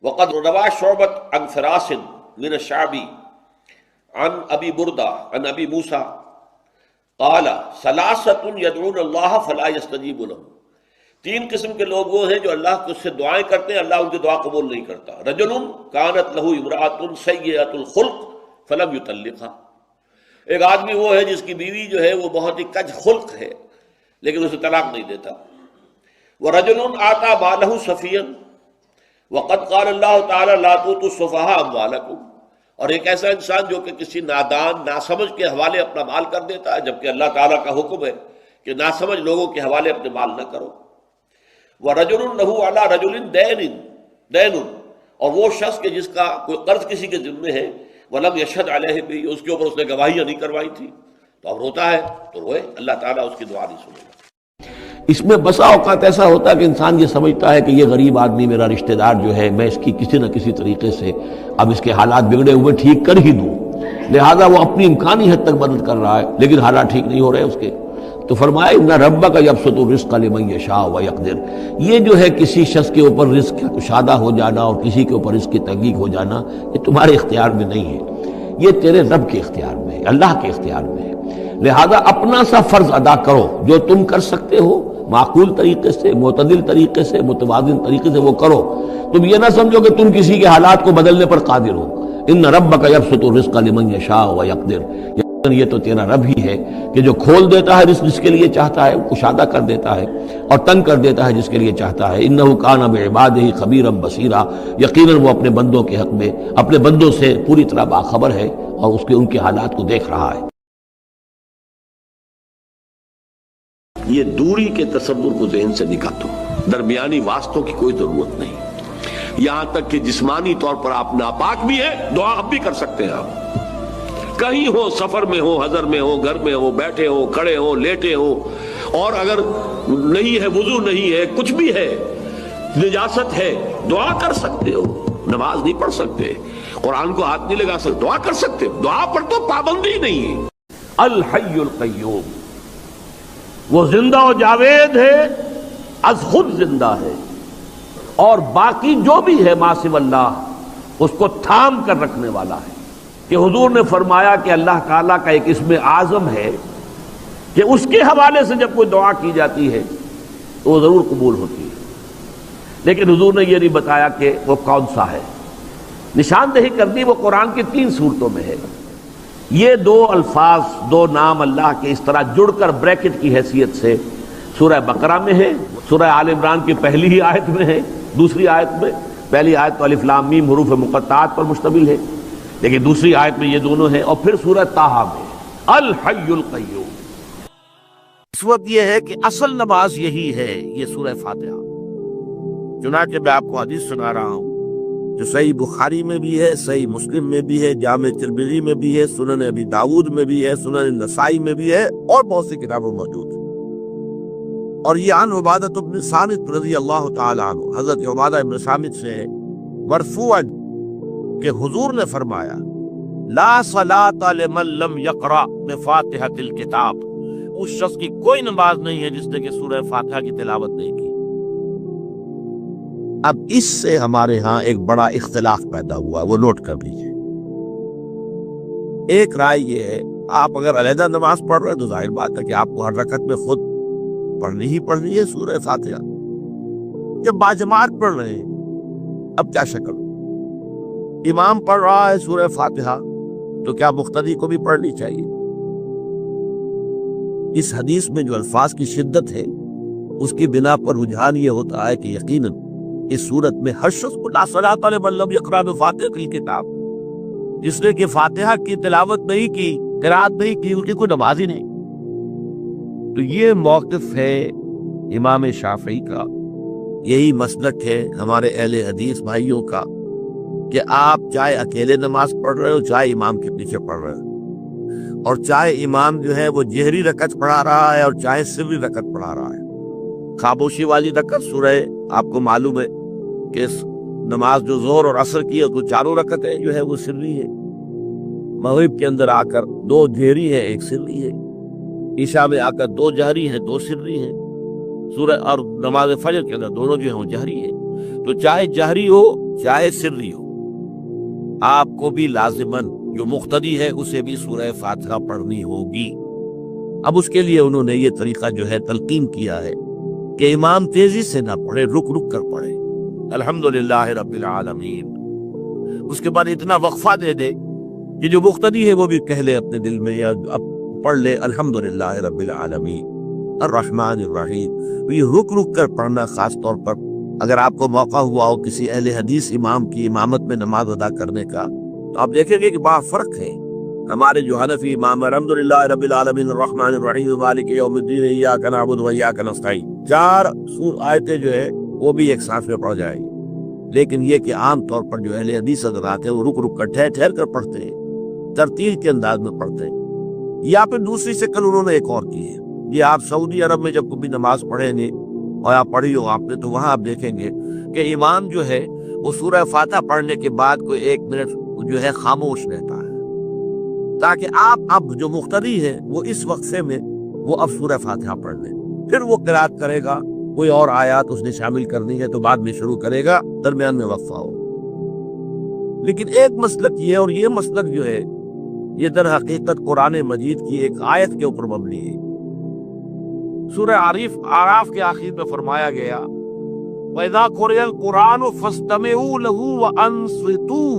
وقد روى شعبة عن فراس من الشعبي عن ابی بردہ عن ابی موسیٰ قال ثلاثۃ يدعون اللہ فلا يستجیب لهم، تین قسم کے لوگ وہ ہیں جو اللہ کو سے دعائیں کرتے ہیں، اللہ ان کی دعا قبول نہیں کرتا۔ رجل كانت له امرأة سیئۃ الخلق فلم يطلقها، ایک آدمی وہ ہے جس کی بیوی جو ہے وہ بہت ہی کج خلق ہے لیکن اسے طلاق نہیں دیتا۔ ورجل آتى ماله سفيا وقد قال اللہ تعالی لا تؤتوا السفهاء اموالكم، اور ایک ایسا انسان جو کہ کسی نادان ناسمجھ کے حوالے اپنا مال کر دیتا ہے، جبکہ اللہ تعالیٰ کا حکم ہے کہ ناسمجھ لوگوں کے حوالے اپنے مال نہ کرو۔ وَرَجُلٌ لَهُ عَلَى رَجُلٍ دَيْنٌ، اور وہ شخص کہ جس کا کوئی قرض کسی کے ذمے ہے، وَلَمْ يَشْهَدْ عَلَيْهِ بِهِ، اس کے اوپر اس نے گواہیاں نہیں کروائی تھی، تو اب روتا ہے تو روئے، اللہ تعالیٰ اس کی دعا نہیں سنے گا۔ اس میں بسا اوقات ایسا ہوتا ہے کہ انسان یہ سمجھتا ہے کہ یہ غریب آدمی میرا رشتہ دار جو ہے، میں اس کی کسی نہ کسی طریقے سے اب اس کے حالات بگڑے ہوئے ٹھیک کر ہی دوں، لہذا وہ اپنی امکانی حد تک مدد کر رہا ہے لیکن حالات ٹھیک نہیں ہو رہے اس کے، تو فرمایا ان ربک یبسط الرزق لمن یشاء ویقدر، یہ جو ہے کسی شخص کے اوپر رزق کا کشادہ ہو جانا اور کسی کے اوپر رزق کی تحقیق ہو جانا یہ تمہارے اختیار میں نہیں ہے، یہ تیرے رب کے اختیار میں ہے، اللہ کے اختیار میں ہے، لہذا اپنا سا فرض ادا کرو جو تم کر سکتے ہو، معقول طریقے سے، معتدل طریقے سے، متوازن طریقے سے وہ کرو، تم یہ نہ سمجھو کہ تم کسی کے حالات کو بدلنے پر قادر ہو۔ ان ربک یبسط الرزق لمن یشاء ویقدر، یہ تو تیرا رب ہی ہے کہ جو کھول دیتا ہے رزق جس کے لیے چاہتا ہے، کشادہ کر دیتا ہے اور تنگ کر دیتا ہے جس کے لیے چاہتا ہے۔ انہ کان بعبادہ خبیرا بصیرا، یقیناً وہ اپنے بندوں کے حق میں اپنے بندوں سے پوری طرح باخبر ہے اور اس کے ان کے حالات کو دیکھ رہا ہے۔ یہ دوری کے تصور کو ذہن سے نکال دو، درمیانی واسطوں کی کوئی ضرورت نہیں، یہاں تک کہ جسمانی طور پر آپ ناپاک بھی ہیں، دعا اب بھی کر سکتے ہیں، آپ کہیں ہو، سفر میں ہو، حضر میں ہو، گھر میں ہو، بیٹھے ہو، کھڑے ہو، لیٹے ہو، اور اگر نہیں ہے، وضو نہیں ہے، کچھ بھی ہے، نجاست ہے، دعا کر سکتے ہو، نماز نہیں پڑھ سکتے، قرآن کو ہاتھ نہیں لگا سکتے، دعا کر سکتے ہو، دعا پر تو پابندی نہیں ہے۔ الحی القیوم، وہ زندہ و جاوید ہے، از خود زندہ ہے، اور باقی جو بھی ہے ما سوی اللہ اس کو تھام کر رکھنے والا ہے، کہ حضور نے فرمایا کہ اللہ تعالیٰ کا ایک اسم اعظم ہے کہ اس کے حوالے سے جب کوئی دعا کی جاتی ہے تو وہ ضرور قبول ہوتی ہے، لیکن حضور نے یہ نہیں بتایا کہ وہ کون سا ہے، نشاندہی کر دی وہ قرآن کی 3 سورتوں میں ہے۔ یہ 2 الفاظ، 2 نام اللہ کے اس طرح جڑ کر بریکٹ کی حیثیت سے سورہ بقرہ میں ہے، سورہ آل عمران کی پہلی ہی آیت میں ہے، دوسری آیت میں، پہلی آیت تو الف لام میم حروف مقطعات پر مشتمل ہے لیکن دوسری آیت میں یہ دونوں ہیں، اور پھر سورہ طٰہٰ میں الحی القیوم۔ اس وقت یہ ہے کہ اصل نماز یہی ہے، یہ سورہ فاتحہ، چنانچہ میں آپ کو حدیث سنا رہا ہوں جو صحیح بخاری میں بھی ہے، صحیح مسلم میں بھی ہے، جامع ترمذی میں بھی ہے، سنن ابی داؤد میں بھی ہے، سنن نسائی میں بھی ہے، اور بہت سی کتابوں میں موجود ہے۔ اور یہ عن عبادہ بن صامت رضی اللہ تعالی عنہ، حضرت عبادہ بن صامت سے مرفوعا کہ حضور نے فرمایا لا صلاۃ لمن لم یقرأ بفاتحۃ الکتاب، اس شخص کی کوئی نماز نہیں ہے جس نے کہ سورہ فاتحہ کی تلاوت نہیں کی۔ اب اس سے ہمارے ہاں ایک بڑا اختلاف پیدا ہوا، وہ نوٹ کر لیجیے۔ ایک رائے یہ ہے، آپ اگر علیحدہ نماز پڑھ رہے ہیں تو ظاہر بات ہے کہ آپ کو ہر رکعت میں خود پڑھنی ہی پڑھنی ہے سورہ فاتحہ۔ جب باجماعت پڑھ رہے ہیں اب کیا شکل، امام پڑھ رہا ہے سورہ فاتحہ تو کیا مقتدی کو بھی پڑھنی چاہیے؟ اس حدیث میں جو الفاظ کی شدت ہے اس کی بنا پر رجحان یہ ہوتا ہے کہ یقیناً اس صورت میں ہر شخص کو لا صلاۃ لمن لم یقرأ بفاتحۃ الکتاب، جس نے کہ فاتحہ کی تلاوت نہیں کی، قرات نہیں کی، اس کی کوئی نماز ہی نہیں۔ تو یہ موقف ہے امام شافعی کا، یہی مسلک ہے ہمارے اہل حدیث بھائیوں کا کہ آپ چاہے اکیلے نماز پڑھ رہے ہو، چاہے امام کے پیچھے پڑھ رہے ہو، اور چاہے امام جو ہے وہ جہری رکعت پڑھا رہا ہے اور چاہے سری رکعت پڑھا رہا ہے۔ خاموشی والی رکعت سورہ آپ کو معلوم ہے کہ نماز جو ظہر اور عصر کی ہے تو 4 رکعتیں جو ہے وہ سری ہے، مغرب کے اندر آ کر 2 جہری ہیں 1 سری ہے، عشاء میں آ کر 2 جہری ہیں 2 سری ہیں، سورہ اور نماز فجر کے اندر دونوں جو ہیں وہ جہری ہیں۔ تو چاہے جہری ہو چاہے سری ہو، آپ کو بھی لازماً جو مقتدی ہے اسے بھی سورہ فاتحہ پڑھنی ہوگی۔ اب اس کے لیے انہوں نے یہ طریقہ جو ہے تلقین کیا ہے کہ امام تیزی سے نہ پڑھے، رک رک کر پڑھے، الحمدللہ رب العالمین، اس کے بعد اتنا وقفہ دے دے کہ جو مقتدی ہے وہ بھی کہہ لے اپنے دل میں یا اب پڑھ لے الحمدللہ رب العالمین الرحمن الرحیم۔ یہ رک رک کر پڑھنا، خاص طور پر اگر آپ کو موقع ہوا ہو کسی اہل حدیث امام کی امامت میں نماز ادا کرنے کا، تو آپ دیکھیں گے کہ بڑا فرق ہے۔ ہمارے جو حنفی امام الحمدللہ رب العالمین الرحمن الرحیم مالک یوم الدین ایاک نعبد و ایاک نستعین، 4 آیتیں جو ہے وہ بھی ایک ساتھ میں پڑھ جائے گی، لیکن یہ کہ عام طور پر جو اہل حدیث حضرات ہیں وہ رک رک کر ٹھہر ٹھہر کر پڑھتے ہیں، ترتیل کے انداز میں پڑھتے ہیں۔ یا پھر دوسری شکل انہوں نے ایک اور کی ہے، یہ آپ سعودی عرب میں جب کبھی نماز پڑھیں گے اور آپ پڑھی ہو آپ نے، تو وہاں آپ دیکھیں گے کہ امام جو ہے وہ سورہ فاتحہ پڑھنے کے بعد کوئی 1 منٹ جو ہے خاموش رہتا ہے، تاکہ آپ اب جو مقتدی ہے وہ اس وقفے میں وہ اب سورہ فاتحہ پڑھ لیں، پھر وہ قرات کرے گا، کوئی اور آیات اس نے شامل کرنی ہے تو بعد میں شروع کرے گا، درمیان میں وقفہ ہو۔ لیکن ایک مسلک یہ، اور یہ مسلک جو ہے یہ در حقیقت قرآن مجید کی ایک آیت کے اوپر مبنی ہے۔ سورہ اعراف کے آخر میں فرمایا گیا وَإِذَا قُرِئَ الْقُرْآنُ فَاسْتَمِعُوا لَهُ وَأَنصِتُوا،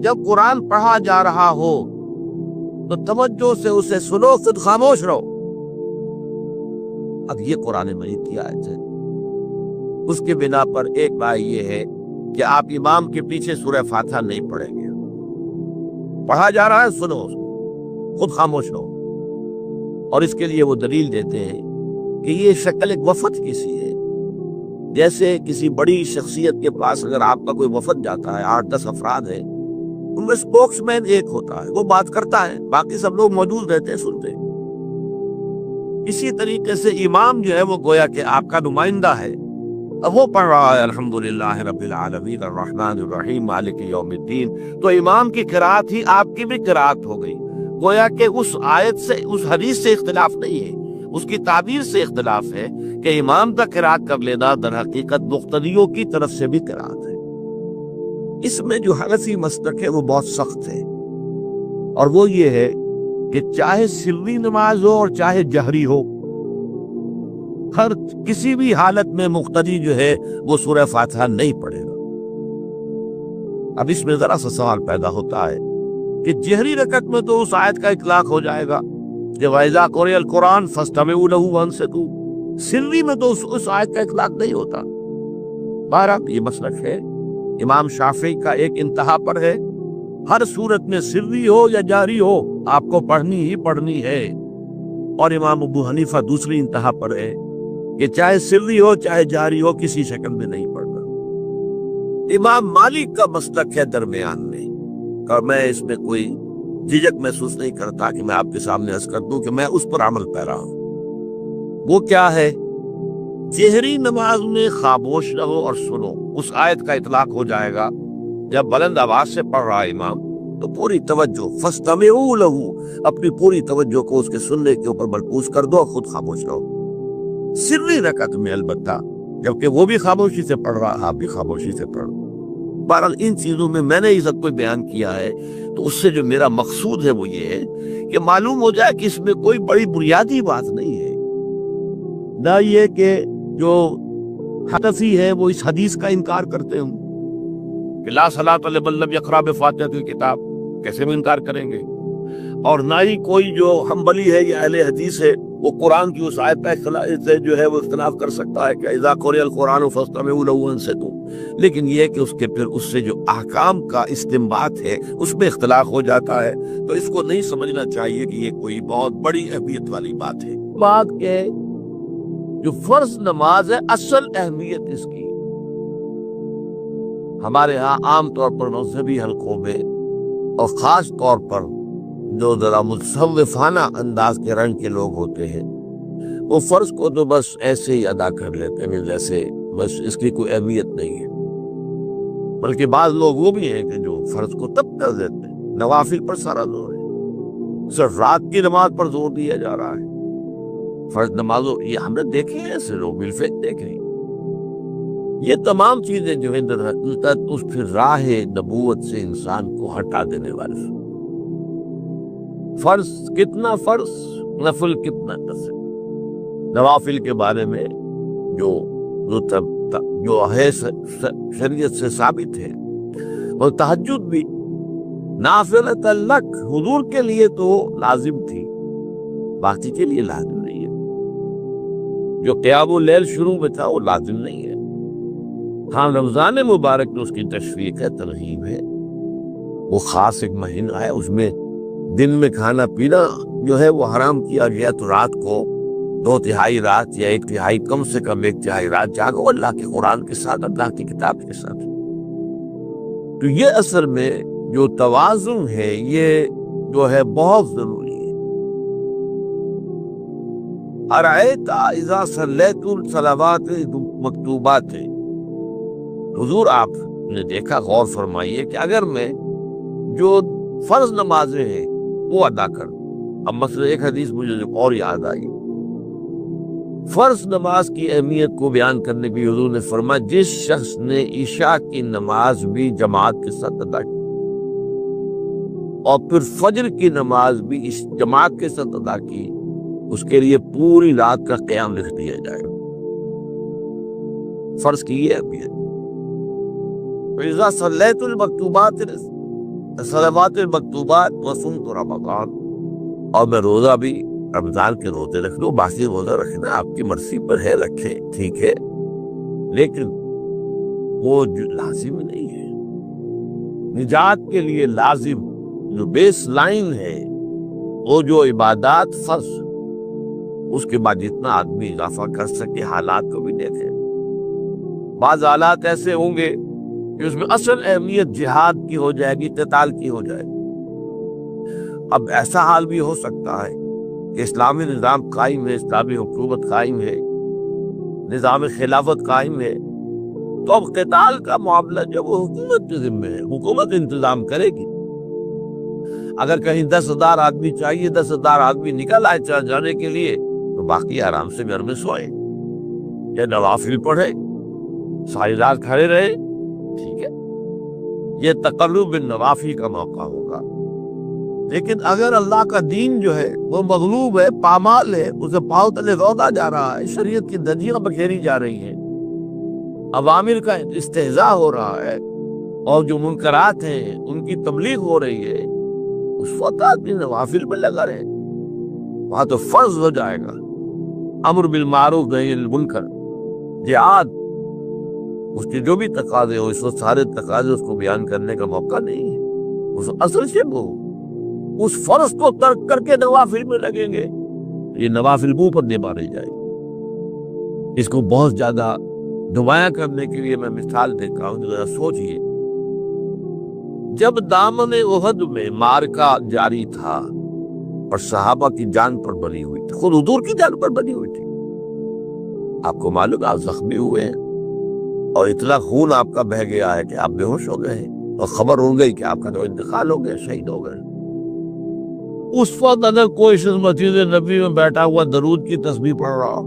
جب قرآن پڑھا جا رہا ہو تو توجہ سے اسے سنو، خود خاموش رہو۔ اب یہ قرآن مجید کی آیت ہے، اس کے بنا پر ایک رائے یہ ہے کہ آپ امام کے پیچھے سورہ فاتحہ نہیں پڑھیں گے، پڑھا جا رہا ہے سنو، خود خاموش رہو۔ اور اس کے لیے وہ دلیل دیتے ہیں کہ یہ شکل ایک وفد کی سی ہے، جیسے کسی بڑی شخصیت کے پاس اگر آپ کا کوئی وفد جاتا ہے، 8-10 افراد ہیں، ان میں اسپوکس مین ایک ہوتا ہے، وہ بات کرتا ہے، باقی سب لوگ موجود رہتے ہیں، سنتے ہیں۔ اسی طریقے سے امام جو ہے وہ گویا کہ آپ کا نمائندہ ہے، اب وہ پڑھ رہا ہے الحمدللہ رب العالمین الرحمن الرحیم مالک یوم الدین، تو امام کی قرات ہی آپ کی بھی قرات ہو گئی، گویا کہ اس آیت سے، اس حدیث سے اختلاف نہیں ہے، اس کی تعبیر سے اختلاف ہے کہ امام کا قرات کر لینا در حقیقت مقتدیوں کی طرف سے بھی قرات ہے۔ اس میں جو حنفی مسلک ہے وہ بہت سخت ہے، اور وہ یہ ہے کہ چاہے سری نماز ہو اور چاہے جہری ہو، ہر کسی بھی حالت میں مقتدی جو ہے وہ سورہ فاتحہ نہیں پڑھے گا۔ اب اس میں ذرا سا سوال پیدا ہوتا ہے کہ جہری رکعت میں تو اس آیت کا اطلاق ہو جائے گا کہ وَإِذَا قُرِئَ الْقُرْآنُ فَاسْتَمِعُوا لَهُ وَأَنصِتُوا، سری میں تو اس آیت کا اطلاق نہیں ہوتا۔ بہرحال یہ مسلک ہے، امام شافعی کا ایک انتہا پر ہے، ہر صورت میں سری ہو یا جاری ہو آپ کو پڑھنی ہی پڑھنی ہے، اور امام ابو حنیفہ دوسری انتہا پر ہے کہ چاہے سری ہو چاہے جاری ہو کسی شکل میں نہیں پڑھنا۔ امام مالک کا مسلک ہے درمیان میں، اور میں اس میں کوئی جھجک محسوس نہیں کرتا کہ میں آپ کے سامنے عرض کر دوں کہ میں اس پر عمل پیرا ہوں۔ وہ کیا ہے؟ جہری نماز میں خاموش رہو اور سنو، اس آیت کا اطلاق ہو جائے گا جب بلند آواز سے پڑھ رہا ہے امام تو پوری توجہ، فَاسْتَمِعُوا لَهُ، اپنی پوری توجہ کو اس کے سننے کے اوپر مرکوز کر دو، خود خاموش رہو۔ سری رکعت میں البتہ جبکہ وہ بھی خاموشی سے پڑھ رہا، آپ بھی خاموشی سے پڑھو۔ بہرحال ان چیزوں میں میں نے یہ سب کوئی بیان کیا ہے تو اس سے جو میرا مقصود ہے وہ یہ ہے کہ معلوم ہو جائے کہ اس میں کوئی بڑی بنیادی بات نہیں ہے، نہ یہ کہ جو حنفی ہے وہ اس حدیث کا انکار کرتے ہوں کہ لا صلاۃ لمن لم یقرأ بفاتحۃ الکتاب، کیسے بھی انکار کریں گے، اور نہ ہی کوئی جو حنبلی ہے یا اہل حدیث ہے وہ قرآن کی اس آیت سے جو ہے وہ اختلاف کر سکتا ہے کہ اذا قرئ القرآن فاستمعوا له وانصتوا، لیکن یہ کہ اس کے پھر اس سے جو احکام کا استنباط ہے اس میں اختلاف ہو جاتا ہے، تو اس کو نہیں سمجھنا چاہیے کہ یہ کوئی بہت بڑی اہمیت والی بات ہے۔ بات کہ جو فرض نماز ہے اصل اہمیت اس کی ہمارے ہاں عام طور پر مذہبی حلقوں میں اور خاص طور پر جو ذرا متصوفانہ انداز کے رنگ کے لوگ ہوتے ہیں وہ فرض کو تو بس ایسے ہی ادا کر لیتے ہیں، جیسے بس اس کی کوئی اہمیت نہیں ہے، بلکہ بعض لوگ وہ بھی ہیں کہ جو فرض کو تب کر دیتے ہیں، نوافل پر سارا زور ہے، صرف رات کی نماز پر زور دیا جا رہا ہے، فرض نمازوں یہ ہم نے دیکھی ہے، ایسے لوگ بالفعل دیکھ رہے ہیں۔ یہ تمام چیزیں جو ہیں در حقیقت اس پھر راہ نبوت سے انسان کو ہٹا دینے والی. فرض کتنا فرض، نفل کتنا نفل. نوافل کے بارے میں جو ہے شریعت سے ثابت ہے، اور تہجد بھی نافلۃ لک، حضور کے لیے تو لازم تھی، باقی کے لیے لازم نہیں ہے. جو قیام اللیل شروع میں تھا وہ لازم نہیں ہے. ہاں رمضان مبارک میں اس کی تشویق ہے، ترغیب ہے. وہ خاص ایک مہینہ ہے، اس میں دن میں کھانا پینا جو ہے وہ حرام کیا گیا، تو رات کو 2/3 رات یا 1/3، کم سے کم 1/3 رات جاگو اللہ کے قرآن کے ساتھ، اللہ کی کتاب کے ساتھ. تو یہ اصل میں جو توازن ہے یہ جو ہے بہت ضروری ہے. ارأیت اذا صلیت الصلوات مکتوبات، حضور آپ نے دیکھا، غور فرمائیے کہ اگر میں جو فرض نمازیں ہیں وہ ادا کروں. اب مثلا ایک حدیث مجھے اور یاد آئی، فرض نماز کی اہمیت کو بیان کرنے کی حضور نے فرمایا جس شخص نے عشاء کی نماز بھی جماعت کے ساتھ ادا کی اور پھر فجر کی نماز بھی اس جماعت کے ساتھ ادا کی، اس کے لیے پوری رات کا قیام لکھ دیا جائے گا. فرض کی یہ اہمیت. وَإِذَا صَلَّيْتُ الْمَكْتُوبَاتِ صلوات المکتوبات وَصُمْتُ رمضان، اور میں روزہ بھی رمضان کے روزے رکھ لوں، باقی روزہ رکھنا آپ کی مرضی پر ہے، رکھیں ٹھیک ہے، لیکن وہ لازم نہیں ہے. نجات کے لیے لازم جو بیس لائن ہے وہ جو عبادات فرض، اس کے بعد جتنا آدمی اضافہ کر سکے. حالات کو بھی دیکھیں، بعض حالات ایسے ہوں گے کہ اس میں اصل اہمیت جہاد کی ہو جائے گی، قتال کی ہو جائے گی. اب ایسا حال بھی ہو سکتا ہے کہ اسلامی نظام قائم ہے، اسلامی حکومت قائم ہے، نظام خلافت قائم ہے، تو اب قتال کا معاملہ جب وہ حکومت کے ذمہ ہے، حکومت انتظام کرے گی. اگر کہیں 10,000 آدمی چاہیے، 10,000 آدمی نکل آئے چاہ جانے کے لیے، تو باقی آرام سے گھر میں سوئے یا نوافل پڑھے، ساری رات کھڑے رہے، ٹھیک ہے. یہ تقرب بالنوافل کا موقع ہوگا. لیکن اگر اللہ کا دین جو ہے وہ مغلوب ہے، پامال ہے، اسے پاؤں تلے رودا جا رہا ہے، شریعت کی دھجیاں بکھیری جا رہی ہیں، عوامر کا استہزاء ہو رہا ہے، اور جو منکرات ہیں ان کی تبلیغ ہو رہی ہے، اس وقت آدمی نوافل میں لگا رہے، وہاں تو فرض ہو جائے گا. امر بالمعروف نہی عن المنکر، جہاد، اس کے جو بھی تقاضے ہو، اس وقت سارے تقاضے اس کو بیان کرنے کا موقع نہیں ہے. اس اصل سے وہ اس فرض کو ترک کر کے نوافل میں لگیں گے، یہ نوافل منہ پر نہیں ماری جائے. اس کو بہت زیادہ نمایاں کرنے کے لیے میں مثال دیتا ہوں، ذرا سوچئے. جب دامن احد میں معرکہ جاری تھا اور صحابہ کی جان پر بنی ہوئی تھی، خود حضور کی جان پر بنی ہوئی تھی، آپ کو معلوم آپ زخمی ہوئے ہیں اور اتنا خون آپ کا بہہ گیا ہے کہ آپ بے ہوش ہو گئے ہیں، اور خبر ہو گئی کہ آپ کا تو انتقال ہو گیا، شہید ہو گئے. اس وقت اگر کوئی شخص مسجد نبی میں بیٹھا ہوا درود کی تسبیح پڑھ رہا ہو،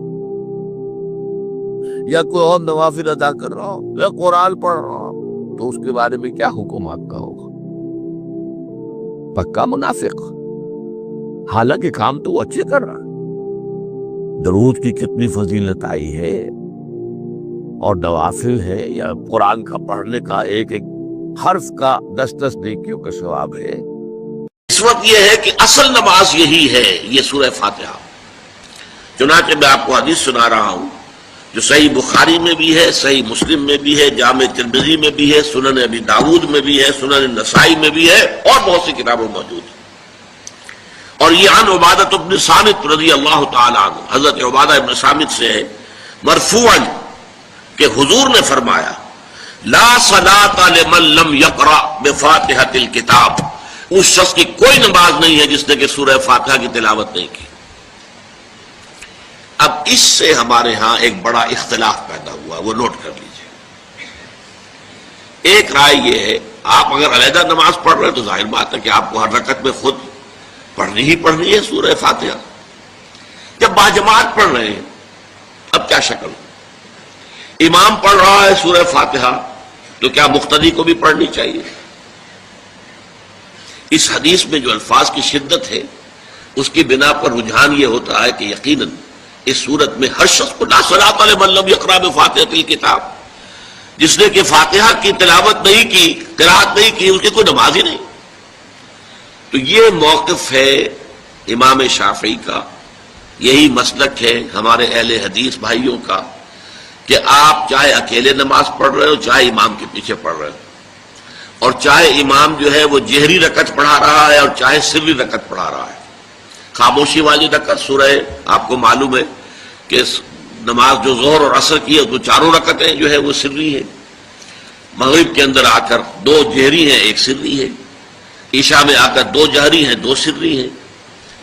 یا کوئی اور نوافل ادا کر رہا ہو، یا قرآن پڑھ رہا ہو، تو اس کے بارے میں کیا حکم آپ کا ہوگا؟ پکا منافق. حالانکہ کام تو وہ اچھے کر رہا ہے. درود کی کتنی فضیلت آئی ہے، اور نوافل ہے، یا قرآن کا پڑھنے کا ایک ایک حرف کا 10 نیکیوں کا ثواب ہے. اس وقت یہ ہے کہ اصل نماز یہی ہے، یہ سورہ فاتحہ. چنانچہ میں آپ کو حدیث سنا رہا ہوں جو صحیح بخاری میں بھی ہے، صحیح مسلم میں بھی ہے، جامع ترمذی میں بھی ہے، سنن ابی داود میں بھی ہے، سنن نسائی میں بھی ہے، اور بہت سی کتابوں میں موجود ہے. اور یہ عن عبادہ بن صامت رضی اللہ تعالی عنہ، حضرت عبادہ بن صامت سے ہے مرفوعا کہ حضور نے فرمایا لا صلاۃ لمن لم یقرأ بفاتحۃ الکتاب، اس شخص کی کوئی نماز نہیں ہے جس نے کہ سورہ فاتحہ کی تلاوت نہیں کی. اب اس سے ہمارے ہاں ایک بڑا اختلاف پیدا ہوا، وہ نوٹ کر لیجئے. ایک رائے یہ ہے آپ اگر علیحدہ نماز پڑھ رہے ہیں تو ظاہر بات ہے کہ آپ کو ہر رکعت میں خود پڑھنی ہی پڑھنی ہے سورہ فاتحہ. جب باجماعت پڑھ رہے ہیں اب کیا شکل؟ امام پڑھ رہا ہے سورہ فاتحہ تو کیا مقتدی کو بھی پڑھنی چاہیے؟ اس حدیث میں جو الفاظ کی شدت ہے اس کی بنا پر رجحان یہ ہوتا ہے کہ یقیناً اس صورت میں ہر شخص کو لا صلاۃ لمن لم یقرأ بفاتحۃ الکتاب، جس نے کہ فاتحہ کی تلاوت نہیں کی، قرأت نہیں کی، اس کی کوئی نماز ہی نہیں۔ تو یہ موقف ہے امام شافعی کا، یہی مسلک ہے ہمارے اہل حدیث بھائیوں کا کہ آپ چاہے اکیلے نماز پڑھ رہے ہو، چاہے امام کے پیچھے پڑھ رہے ہو، اور چاہے امام جو ہے وہ جہری رکعت پڑھا رہا ہے اور چاہے سری رکعت پڑھا رہا ہے۔ خاموشی والی رکعت سورہ آپ کو معلوم ہے کہ نماز جو ظہر اور عصر کی ہے تو چاروں رکعتیں جو ہے وہ سری ہے، مغرب کے اندر آ کر دو جہری ہیں ایک سری ہے، عشاء میں آ کر دو جہری ہیں دو سری ہیں،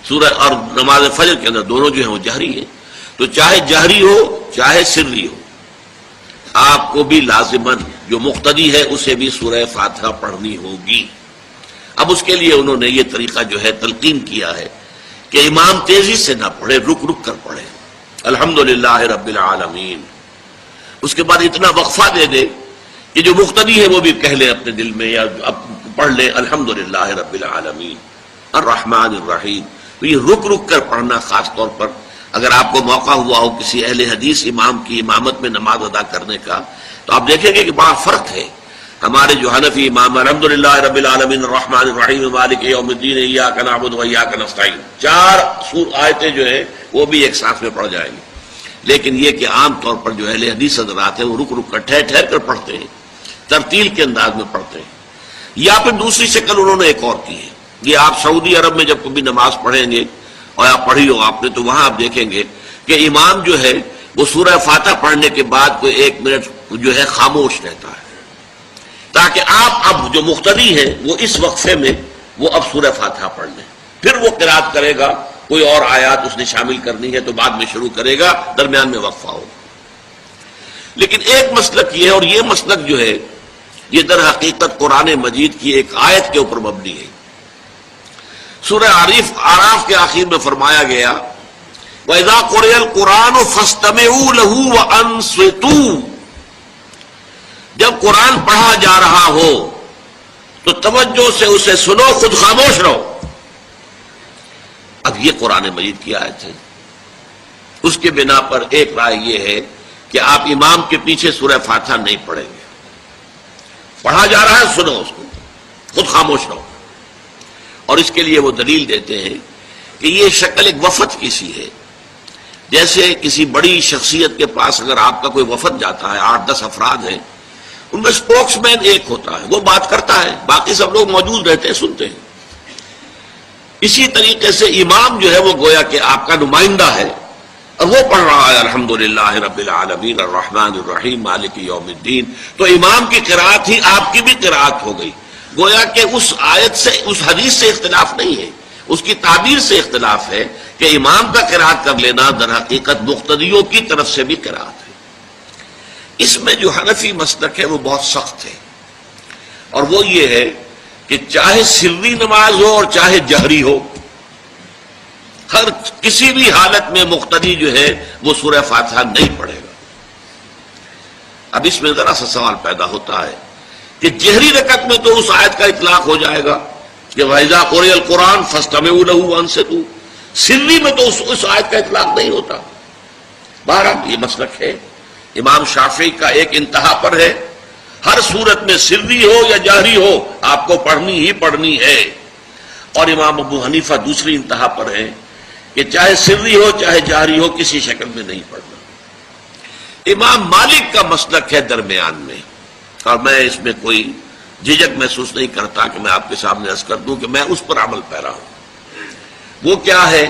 سورہ اور نماز فجر کے اندر دونوں جو ہیں وہ جہری ہیں۔ تو چاہے جہری ہو چاہے سری ہو، آپ کو بھی لازماً جو مقتدی ہے اسے بھی سورہ فاتحہ پڑھنی ہوگی۔ اب اس کے لیے انہوں نے یہ طریقہ جو ہے تلقین کیا ہے کہ امام تیزی سے نہ پڑھے، رک رک کر پڑھے، الحمدللہ رب العالمین، اس کے بعد اتنا وقفہ دے دے کہ جو مقتدی ہے وہ بھی کہہ لے اپنے دل میں یا پڑھ لے الحمدللہ رب العالمین الرحمن الرحیم۔ تو یہ رک رک کر پڑھنا، خاص طور پر اگر آپ کو موقع ہوا ہو کسی اہل حدیث امام کی امامت میں نماز ادا کرنے کا، تو آپ دیکھیں گے کہ بڑا فرق ہے۔ ہمارے جو حنفی امام الحمدللہ رب العالمین الرحمن الرحیم مالک یوم الدین ایاک نعبد و ایاک نستعین، چار آیتیں جو ہیں وہ بھی ایک ساتھ میں پڑھ جائیں گی، لیکن یہ کہ عام طور پر جو اہل حدیث حضرات ہیں وہ رک رک کر ٹھہر ٹھہر کر پڑھتے ہیں، ترتیل کے انداز میں پڑھتے ہیں۔ یا پھر دوسری شکل انہوں نے ایک اور کی ہے، یہ آپ سعودی عرب میں جب کبھی نماز پڑھیں گے اور آپ پڑھی ہو آپ نے، تو وہاں آپ دیکھیں گے کہ امام جو ہے وہ سورہ فاتحہ پڑھنے کے بعد کوئی ایک منٹ جو ہے خاموش رہتا ہے، تاکہ آپ اب جو مقتدی ہیں وہ اس وقفے میں وہ اب سورہ فاتحہ پڑھ لیں، پھر وہ قرات کرے گا، کوئی اور آیات اس نے شامل کرنی ہے تو بعد میں شروع کرے گا، درمیان میں وقفہ ہوگا۔ لیکن ایک مسلک یہ ہے، اور یہ مسلک جو ہے یہ در حقیقت قرآن مجید کی ایک آیت کے اوپر مبنی ہے۔ سورہ اعراف کے آخر میں فرمایا گیا وَإِذَا قُرِئَ الْقُرْآنُ فَاسْتَمِعُوا لَهُ وَأَنصِتُوا، جب قرآن پڑھا جا رہا ہو تو توجہ سے اسے سنو، خود خاموش رہو۔ اب یہ قرآن مجید کی آیت ہے، اس کے بنا پر ایک رائے یہ ہے کہ آپ امام کے پیچھے سورہ فاتحہ نہیں پڑھیں گے، پڑھا جا رہا ہے سنو اس کو، خود خاموش رہو۔ اور اس کے لیے وہ دلیل دیتے ہیں کہ یہ شکل ایک وفد کی سی ہے، جیسے کسی بڑی شخصیت کے پاس اگر آپ کا کوئی وفد جاتا ہے، 8-10 افراد ہیں، ان میں اسپوکس مین ایک ہوتا ہے، وہ بات کرتا ہے، باقی سب لوگ موجود رہتے ہیں، سنتے ہیں۔ اسی طریقے سے امام جو ہے وہ گویا کہ آپ کا نمائندہ ہے، اور وہ پڑھ رہا ہے الحمدللہ رب العالمین الرحمن الرحیم مالک یوم الدین، تو امام کی قرات ہی آپ کی بھی قرات ہو گئی۔ گویا کہ اس آیت سے، اس حدیث سے اختلاف نہیں ہے، اس کی تعبیر سے اختلاف ہے کہ امام کا قرات کر لینا در حقیقت مقتدیوں کی طرف سے بھی قرات ہے۔ اس میں جو حنفی مسلک ہے وہ بہت سخت ہے، اور وہ یہ ہے کہ چاہے سری نماز ہو اور چاہے جہری ہو، ہر کسی بھی حالت میں مقتدی جو ہے وہ سورہ فاتحہ نہیں پڑھے گا۔ اب اس میں ذرا سا سوال پیدا ہوتا ہے کہ جہری رکعت میں تو اس آیت کا اطلاق ہو جائے گا کہ وَإِذَا قُرِئَ الْقُرْآنُ فَاسْتَمِعُوا لَهُ وَأَنصِتُوا، سری میں تو اس آیت کا اطلاق نہیں ہوتا۔ بہرحال یہ مسلک ہے امام شافعی کا، ایک انتہا پر ہے، ہر صورت میں سری ہو یا جہری ہو آپ کو پڑھنی ہی پڑھنی ہے، اور امام ابو حنیفہ دوسری انتہا پر ہے کہ چاہے سری ہو چاہے جہری ہو کسی شکل میں نہیں پڑھنا۔ امام مالک کا مسلک ہے درمیان میں، اور میں اس میں کوئی جھجک محسوس نہیں کرتا کہ میں آپ کے سامنے عرض کر دوں کہ میں اس پر عمل پیرا ہوں۔ وہ کیا ہے؟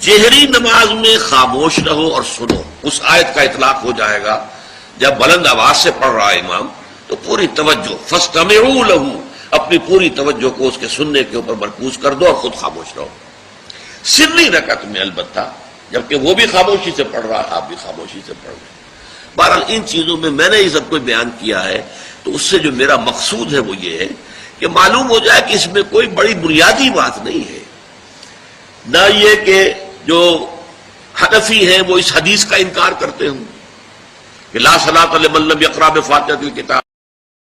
جہری نماز میں خاموش رہو اور سنو، اس آیت کا اطلاق ہو جائے گا جب بلند آواز سے پڑھ رہا ہے امام تو پوری توجہ، فاستمعوا له، اپنی پوری توجہ کو اس کے سننے کے اوپر مرکوز کر دو اور خود خاموش رہو۔ سری رکعت میں البتہ جبکہ وہ بھی خاموشی سے پڑھ رہا ہے، آپ بھی خاموشی سے پڑھ رہے ہیں۔ بہرحال ان چیزوں میں میں نے یہ سب کو بیان کیا ہے تو اس سے جو میرا مقصود ہے وہ یہ ہے کہ معلوم ہو جائے کہ اس میں کوئی بڑی بنیادی بات نہیں ہے، نہ یہ کہ جو حنفی ہیں وہ اس حدیث کا انکار کرتے ہوں، کہ لا صلاۃ لمن لم یقرأ بفاتحۃ الکتاب.